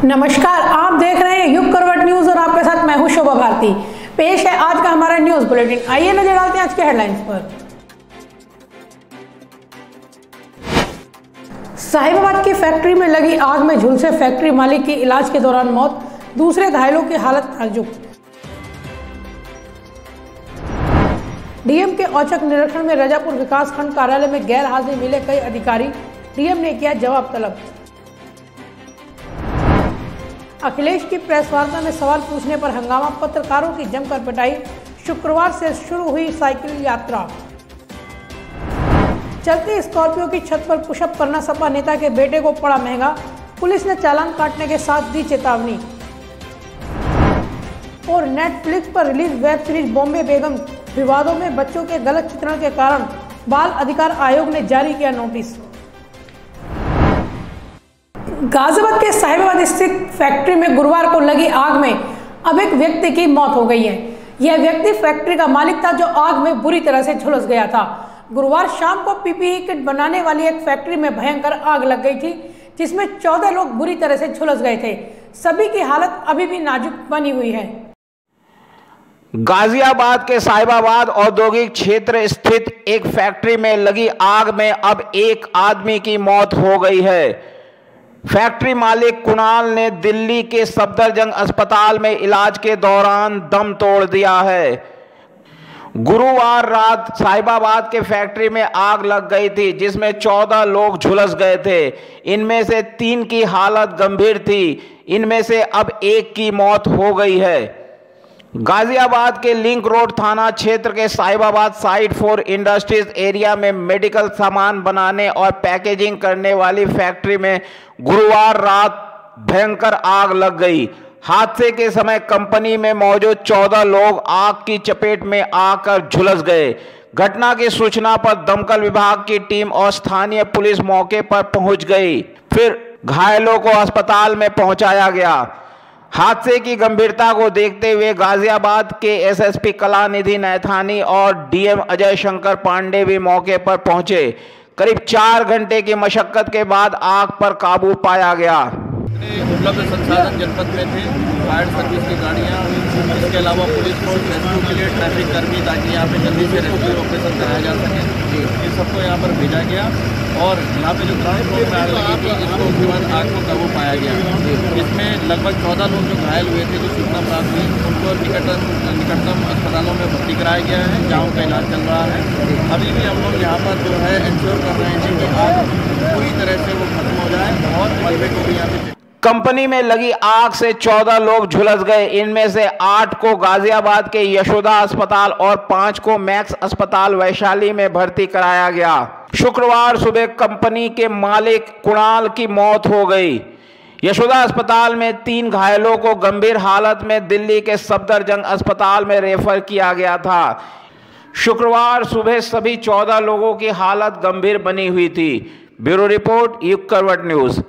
नमस्कार, आप देख रहे हैं युग करवट न्यूज और आपके साथ मैं हूं शोभा भारती। पेश है आज का हमारा न्यूज बुलेटिन। आइए नजर डालते हैं आज के हेडलाइंस पर। साहिबाबाद की फैक्ट्री में लगी आग में झुलसे फैक्ट्री मालिक की इलाज के दौरान मौत, दूसरे घायलों की हालत नाजुक। डीएम के औचक निरीक्षण में रजापुर विकासखंड कार्यालय में गैर हाजिर मिले कई अधिकारी, डीएम ने किया जवाब तलब। अखिलेश की प्रेस वार्ता में सवाल पूछने पर हंगामा, पत्रकारों की जमकर पिटाई। शुक्रवार से शुरू हुई साइकिल यात्रा। चलती स्कॉर्पियो की छत पर पुशअप करना सपा नेता के बेटे को पड़ा महंगा, पुलिस ने चालान काटने के साथ दी चेतावनी। और नेटफ्लिक्स पर रिलीज वेब सीरीज बॉम्बे बेगम विवादों में बच्चों के गलत चित्रण के कारण बाल अधिकार आयोग ने जारी किया नोटिस। गाजियाबाद के साहिबाबाद स्थित फैक्ट्री में गुरुवार को लगी आग में अब एक व्यक्ति की मौत हो गई है। यह व्यक्ति फैक्ट्री का मालिक था जो आग में बुरी तरह से झुलस गया था। गुरुवार शाम को पीपीई किट बनाने वाली एक फैक्ट्री में भयंकर आग लग गई थी, जिसमें 14 लोग बुरी तरह से झुलस गए थे। सभी की हालत अभी भी नाजुक बनी हुई है। गाजियाबाद के साहिबाबाद औद्योगिक क्षेत्र स्थित एक फैक्ट्री में लगी आग में अब एक आदमी की मौत हो गई है। फैक्ट्री मालिक कुणाल ने दिल्ली के सफदरजंग अस्पताल में इलाज के दौरान दम तोड़ दिया है। गुरुवार रात साहिबाबाद के फैक्ट्री में आग लग गई थी, जिसमें 14 लोग झुलस गए थे। इनमें से 3 की हालत गंभीर थी। इनमें से अब एक की मौत हो गई है। गाजियाबाद के लिंक रोड थाना क्षेत्र के Sahibabad site for industries area में मेडिकल सामान बनाने और पैकेजिंग करने वाली फैक्ट्री में गुरुवार रात भयंकर आग लग गई। हादसे के समय कंपनी में मौजूद 14 लोग आग की चपेट में आकर झुलस गए। घटना की सूचना पर दमकल विभाग की टीम और स्थानीय पुलिस मौके पर पहुंच गई। फिर घायलों को अस्पताल में पहुंचाया गया। हादसे की गंभीरता को देखते हुए गाजियाबाद के एसएसपी कलानिधि नैथानी और डीएम अजय शंकर पांडे भी मौके पर पहुंचे। करीब 4 घंटे की मशक्कत के बाद आग पर काबू पाया गया। उपलब्ध संसाधन जनपद में थे, फायर सर्विस की गाड़ियाँ, इसके अलावा पुलिस फोर्स, रेस्क्यू के लिए ट्रैफिक कर्मी, ताकि यहाँ पे जल्दी से रेस्क्यू ऑपरेशन कराया जा सके। ये सबको यहाँ पर भेजा गया और यहाँ पे जो ग्राउंड फ्लोर में आग लगी थी, इसको उसके बाद आग को काबू पाया गया। इसमें लगभग 14 लोग जो घायल हुए थे, जो सूचना प्राप्त हुई, उनको निकटतम अस्पतालों में भर्ती कराया गया है, जहाँ उनका इलाज चल रहा है। अभी भी हम लोग यहाँ पर जो है इंश्योर कर रहे हैं कि आग पूरी तरह से वो खत्म हो जाए और मलबे को भी यहाँ पे। कंपनी में लगी आग से 14 लोग झुलस गए। इनमें से 8 को गाजियाबाद के यशोदा अस्पताल और 5 को मैक्स अस्पताल वैशाली में भर्ती कराया गया। शुक्रवार सुबह कंपनी के मालिक कुणाल की मौत हो गई। यशोदा अस्पताल में 3 घायलों को गंभीर हालत में दिल्ली के सफदरजंग अस्पताल में रेफर किया गया था। शुक्रवार सुबह सभी 14 लोगों की हालत गंभीर बनी हुई थी। ब्यूरो रिपोर्ट, युग करवट न्यूज।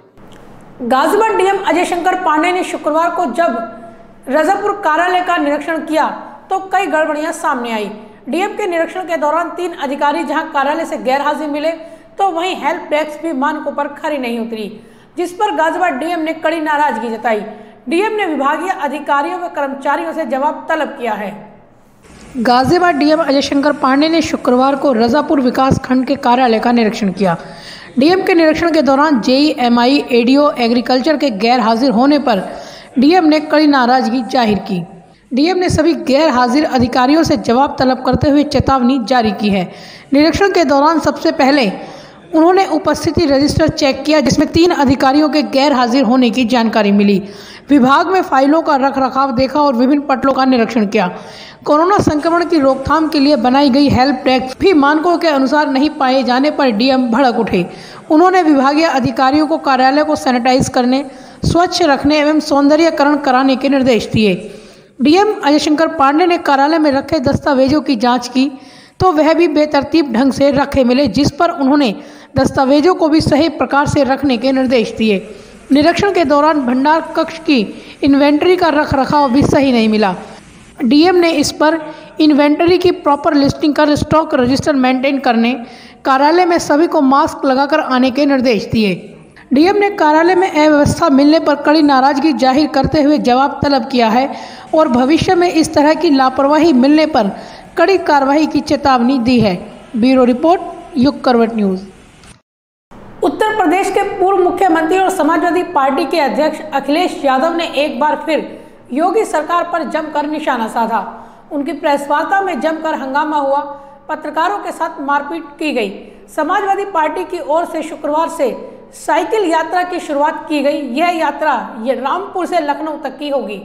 गाजियाबाद डीएम अजय शंकर पांडे ने शुक्रवार को जब रजापुर कार्यालय का निरीक्षण किया तो कई गड़बड़ियां सामने आई। डीएम के निरीक्षण के दौरान 3 अधिकारी जहां कार्यालय से गैर हाजिर मिले, तो वहीं हेल्प डेस्क भी मानकों पर खरी नहीं उतरी, जिस पर गाजियाबाद डीएम ने कड़ी नाराजगी जताई। डीएम ने विभागीय अधिकारियों व कर्मचारियों से जवाब तलब किया है। गाजियाबाद डीएम अजय शंकर पांडे ने शुक्रवार को रजापुर विकास खंड के कार्यालय का निरीक्षण किया। डीएम के निरीक्षण के दौरान जेईएमआई एडीओ एग्रीकल्चर के गैर हाजिर होने पर डीएम ने कड़ी नाराजगी जाहिर की। डीएम ने सभी गैर हाजिर अधिकारियों से जवाब तलब करते हुए चेतावनी जारी की है। निरीक्षण के दौरान सबसे पहले उन्होंने उपस्थिति रजिस्टर चेक किया, जिसमें 3 अधिकारियों के गैर हाजिर होने की जानकारी मिली। विभाग में फाइलों का रखरखाव देखा और विभिन्न पटलों का निरीक्षण किया। कोरोना संक्रमण की रोकथाम के लिए बनाई गई हेल्प डेस्क भी मानकों के अनुसार नहीं पाए जाने पर डीएम भड़क उठे। उन्होंने विभागीय अधिकारियों को कार्यालय को सैनिटाइज करने, स्वच्छ रखने एवं सौंदर्यकरण कराने के निर्देश दिए। डीएम अजय शंकर पांडे ने कार्यालय में रखे दस्तावेजों की जांच की तो वह भी बेतरतीब ढंग से रखे मिले, जिस पर उन्होंने दस्तावेजों को भी सही प्रकार से रखने के निर्देश दिए। निरीक्षण के दौरान भंडार कक्ष की इन्वेंटरी का रखरखाव भी सही नहीं मिला। डीएम ने इस पर इन्वेंटरी की प्रॉपर लिस्टिंग कर स्टॉक रजिस्टर मेंटेन करने, कार्यालय में सभी को मास्क लगाकर आने के निर्देश दिए। डीएम ने कार्यालय में अव्यवस्था मिलने पर कड़ी नाराजगी जाहिर करते हुए जवाब तलब किया है और भविष्य में इस तरह की लापरवाही मिलने पर कड़ी कार्रवाई की चेतावनी दी है। ब्यूरो रिपोर्ट, युग करवट न्यूज। उत्तर प्रदेश के पूर्व मुख्यमंत्री और समाजवादी पार्टी के अध्यक्ष अखिलेश यादव ने एक बार फिर योगी सरकार पर जमकर निशाना साधा। उनकी प्रेस वार्ता में जमकर हंगामा हुआ, पत्रकारों के साथ मारपीट की गई। समाजवादी पार्टी की ओर से शुक्रवार से साइकिल यात्रा की शुरुआत की गई। यह यात्रा रामपुर से लखनऊ तक की होगी।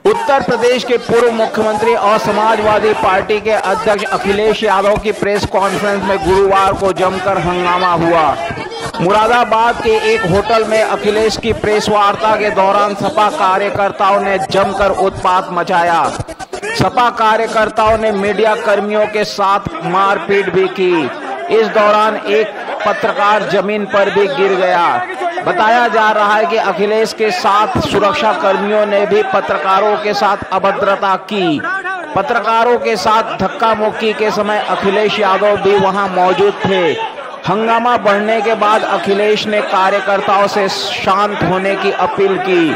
उत्तर प्रदेश के पूर्व मुख्यमंत्री और समाजवादी पार्टी के अध्यक्ष अखिलेश यादव की प्रेस कॉन्फ्रेंस में गुरुवार को जमकर हंगामा हुआ। मुरादाबाद के एक होटल में अखिलेश की प्रेस वार्ता के दौरान सपा कार्यकर्ताओं ने जमकर उत्पात मचाया। सपा कार्यकर्ताओं ने मीडिया कर्मियों के साथ मारपीट भी की। इस दौरान एक पत्रकार जमीन पर भी गिर गया। बताया जा रहा है कि अखिलेश के साथ सुरक्षा कर्मियों ने भी पत्रकारों के साथ अभद्रता की। पत्रकारों के साथ धक्का मुक्की के समय अखिलेश यादव भी वहां मौजूद थे। हंगामा बढ़ने के बाद अखिलेश ने कार्यकर्ताओं से शांत होने की अपील की।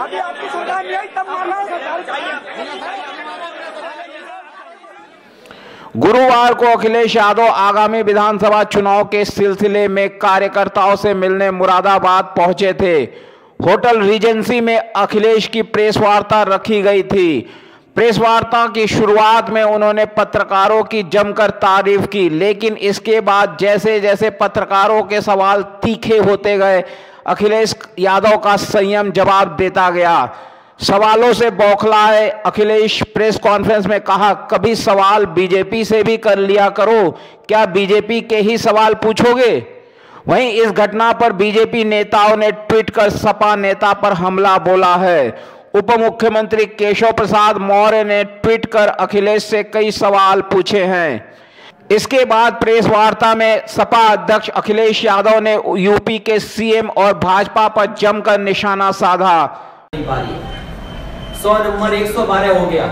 अभी आपकी सुधार नहीं आई तब गुरुवार को अखिलेश यादव आगामी विधानसभा चुनाव के सिलसिले में कार्यकर्ताओं से मिलने मुरादाबाद पहुंचे थे। होटल रीजेंसी में अखिलेश की प्रेस वार्ता रखी गई थी। प्रेस वार्ता की शुरुआत में उन्होंने पत्रकारों की जमकर तारीफ की, लेकिन इसके बाद जैसे जैसे पत्रकारों के सवाल तीखे होते गए, अखिलेश यादव का संयम जवाब देता गया। सवालों से बौखलाए अखिलेश प्रेस कॉन्फ्रेंस में कहा, कभी सवाल बीजेपी से भी कर लिया करो, क्या बीजेपी के ही सवाल पूछोगे? वहीं इस घटना पर बीजेपी नेताओं ने ट्वीट कर सपा नेता पर हमला बोला है। उप मुख्यमंत्री केशव प्रसाद मौर्य ने ट्वीट कर अखिलेश से कई सवाल पूछे हैं। इसके बाद प्रेस वार्ता में सपा अध्यक्ष अखिलेश यादव ने यूपी के सीएम और भाजपा पर जमकर निशाना साधा। 100 नंबर 112 हो गया,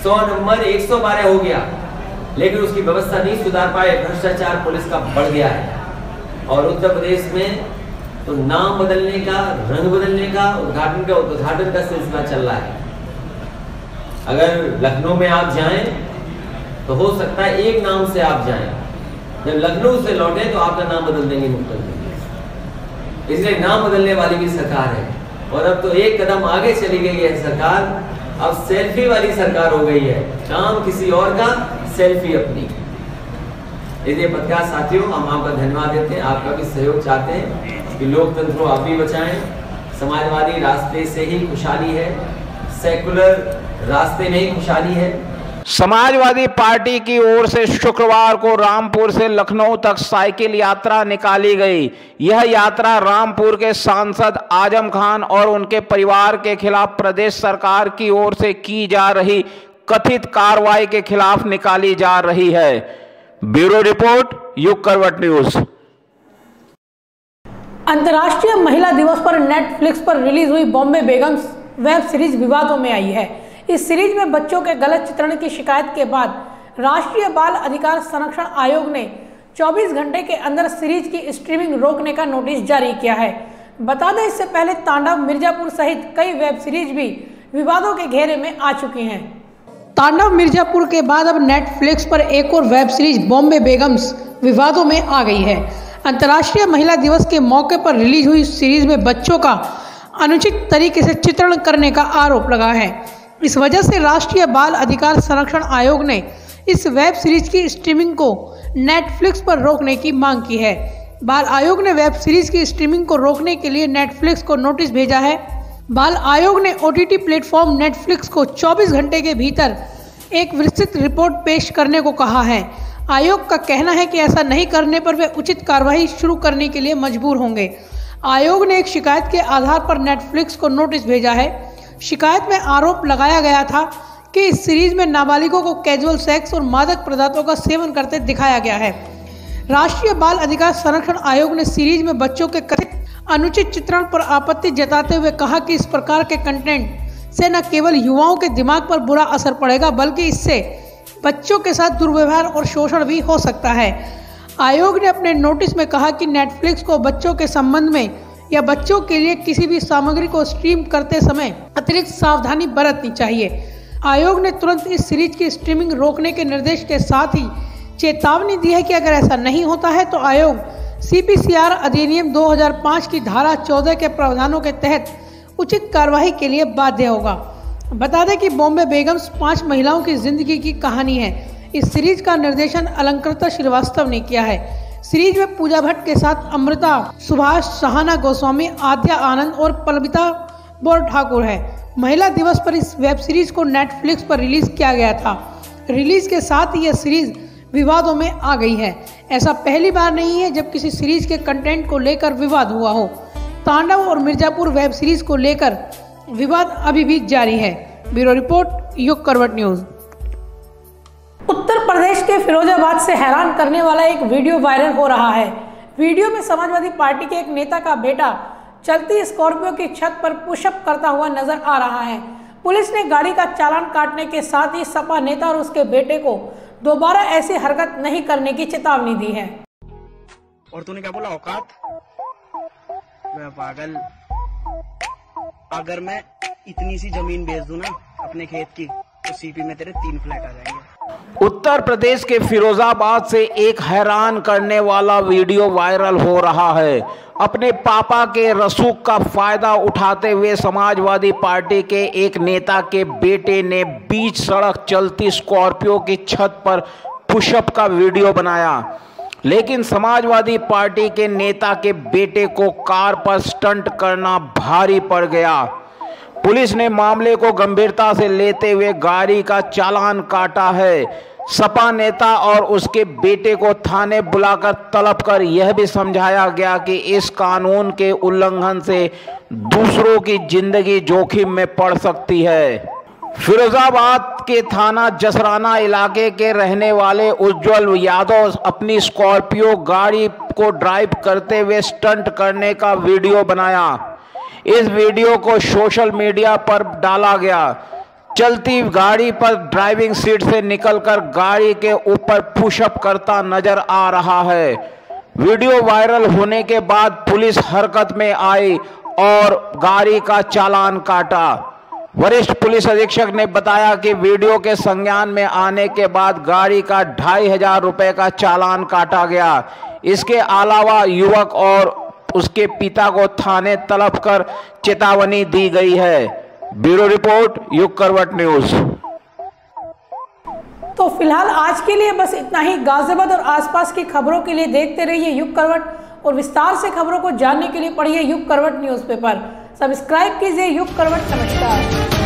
100 नंबर 112 हो गया, लेकिन उसकी व्यवस्था नहीं सुधार पाए। भ्रष्टाचार पुलिस का बढ़ गया है और उत्तर प्रदेश में तो नाम बदलने का, रंग बदलने का, उद्घाटन का सिलसिला चल रहा है। अगर लखनऊ में आप जाएं तो हो सकता है एक नाम से आप जाएं, जब लखनऊ से लौटे तो आपका नाम बदल देंगे मुख्यमंत्री। इसलिए नाम बदलने वाली भी सरकार है और अब तो एक कदम आगे चली गई है सरकार। अब सेल्फी वाली सरकार हो गई है, काम किसी और का, सेल्फी अपनी। इसलिए पत्रकार साथियों, हम आपका धन्यवाद देते हैं, आपका भी सहयोग चाहते हैं कि लोकतंत्र को आप भी बचाएं। समाजवादी रास्ते से ही खुशहाली है, सेकुलर रास्ते में ही खुशहाली है। समाजवादी पार्टी की ओर से शुक्रवार को रामपुर से लखनऊ तक साइकिल यात्रा निकाली गई। यह यात्रा रामपुर के सांसद आजम खान और उनके परिवार के खिलाफ प्रदेश सरकार की ओर से की जा रही कथित कार्रवाई के खिलाफ निकाली जा रही है। ब्यूरो रिपोर्ट, युग करवट न्यूज। अंतर्राष्ट्रीय महिला दिवस पर नेटफ्लिक्स पर रिलीज हुई बॉम्बे बेगम्स वेब सीरीज विवादों में आई है। इस सीरीज में बच्चों के गलत चित्रण की शिकायत के बाद राष्ट्रीय बाल अधिकार संरक्षण आयोग ने 24 घंटे के अंदर सीरीज की स्ट्रीमिंग रोकने का नोटिस जारी किया है। बता दें, इससे पहले तांडव, मिर्जापुर सहित कई वेब सीरीज भी विवादों के घेरे में आ चुकी हैं। तांडव मिर्जापुर के बाद अब नेटफ्लिक्स पर एक और वेब सीरीज बॉम्बे बेगम्स विवादों में आ गई है। अंतर्राष्ट्रीय महिला दिवस के मौके पर रिलीज हुई सीरीज में बच्चों का अनुचित तरीके से चित्रण करने का आरोप लगा है। इस वजह से राष्ट्रीय बाल अधिकार संरक्षण आयोग ने इस वेब सीरीज की स्ट्रीमिंग को नेटफ्लिक्स पर रोकने की मांग की है। बाल आयोग ने वेब सीरीज की स्ट्रीमिंग को रोकने के लिए नेटफ्लिक्स को नोटिस भेजा है। बाल आयोग ने OTT प्लेटफॉर्म नेटफ्लिक्स को 24 घंटे के भीतर एक विस्तृत रिपोर्ट पेश करने को कहा है। आयोग का कहना है कि ऐसा नहीं करने पर वे उचित कार्रवाई शुरू करने के लिए मजबूर होंगे। आयोग ने एक शिकायत के आधार पर नेटफ्लिक्स को नोटिस भेजा है। शिकायत में आरोप लगाया गया था कि इस सीरीज में नाबालिगों को कैजुअल सेक्स और मादक पदार्थों का सेवन करते दिखाया गया है। राष्ट्रीय बाल अधिकार संरक्षण आयोग ने सीरीज में बच्चों के कथित अनुचित चित्रण पर आपत्ति जताते हुए कहा कि इस प्रकार के कंटेंट से न केवल युवाओं के दिमाग पर बुरा असर पड़ेगा बल्कि इससे बच्चों के साथ दुर्व्यवहार और शोषण भी हो सकता है। आयोग ने अपने नोटिस में कहा कि नेटफ्लिक्स को बच्चों के संबंध में या बच्चों के लिए किसी भी सामग्री को स्ट्रीम करते समय अतिरिक्त सावधानी बरतनी चाहिए। आयोग ने तुरंत इस सीरीज की स्ट्रीमिंग रोकने के निर्देश के साथ ही चेतावनी दी है कि अगर ऐसा नहीं होता है तो आयोग CPCR अधिनियम 2005 की धारा 14 के प्रावधानों के तहत उचित कार्रवाई के लिए बाध्य होगा। बता दें कि बॉम्बे बेगम्स 5 महिलाओं की जिंदगी की कहानी है। इस सीरीज का निर्देशन अलंकृता श्रीवास्तव ने किया है। सीरीज में पूजा भट्ट के साथ अमृता, सुभाष, सहाना गोस्वामी, आद्या आनंद और पलबिता बोर ठाकुर है। महिला दिवस पर इस वेब सीरीज को नेटफ्लिक्स पर रिलीज किया गया था। रिलीज के साथ ही यह सीरीज विवादों में आ गई है। ऐसा पहली बार नहीं है जब किसी सीरीज के कंटेंट को लेकर विवाद हुआ हो। तांडव और मिर्जापुर वेब सीरीज को लेकर विवाद अभी भी जारी है। ब्यूरो रिपोर्ट, युग करवट न्यूज। उत्तर प्रदेश के फिरोजाबाद से हैरान करने वाला एक वीडियो वायरल हो रहा है। वीडियो में समाजवादी पार्टी के एक नेता का बेटा चलती स्कॉर्पियो की छत पर पुशअप करता हुआ नजर आ रहा है। पुलिस ने गाड़ी का चालान काटने के साथ ही सपा नेता और उसके बेटे को दोबारा ऐसी हरकत नहीं करने की चेतावनी दी है। और तूने क्या बोला? औकात? मैं पागल। अगर मैं इतनी सी जमीन बेच दूं ना अपने खेत की तो CP में तेरे 3 फ्लैट आ जाएंगे। उत्तर प्रदेश के फिरोजाबाद से एक हैरान करने वाला वीडियो वायरल हो रहा है। अपने पापा के रसूख का फायदा उठाते हुए समाजवादी पार्टी के एक नेता के बेटे ने बीच सड़क चलती स्कॉर्पियो की छत पर पुशअप का वीडियो बनाया, लेकिन समाजवादी पार्टी के नेता के बेटे को कार पर स्टंट करना भारी पड़ गया। पुलिस ने मामले को गंभीरता से लेते हुए गाड़ी का चालान काटा है। सपा नेता और उसके बेटे को थाने बुलाकर तलब कर यह भी समझाया गया कि इस कानून के उल्लंघन से दूसरों की जिंदगी जोखिम में पड़ सकती है। फिरोजाबाद के थाना जसराना इलाके के रहने वाले उज्जवल यादव अपनी स्कॉर्पियो गाड़ी को ड्राइव करते हुए स्टंट करने का वीडियो बनाया। इस वीडियो को सोशल मीडिया पर डाला गया। चलती गाड़ी पर ड्राइविंग सीट से निकलकर गाड़ी के ऊपर पुशअप करता नजर आ रहा है। वीडियो वायरल होने के बाद पुलिस हरकत में आई और गाड़ी का चालान काटा। वरिष्ठ पुलिस अधीक्षक ने बताया कि वीडियो के संज्ञान में आने के बाद गाड़ी का 2500 रुपए का चालान काटा गया। इसके अलावा युवक और उसके पिता को थाने तलब कर चेतावनी दी गई है। ब्यूरो रिपोर्ट, युग करवट न्यूज। तो फिलहाल आज के लिए बस इतना ही। गाजियाबाद और आसपास की खबरों के लिए देखते रहिए युग करवट और विस्तार से खबरों को जानने के लिए पढ़िए युग करवट न्यूज़पेपर। सब्सक्राइब कीजिए युग करवट। नमस्कार।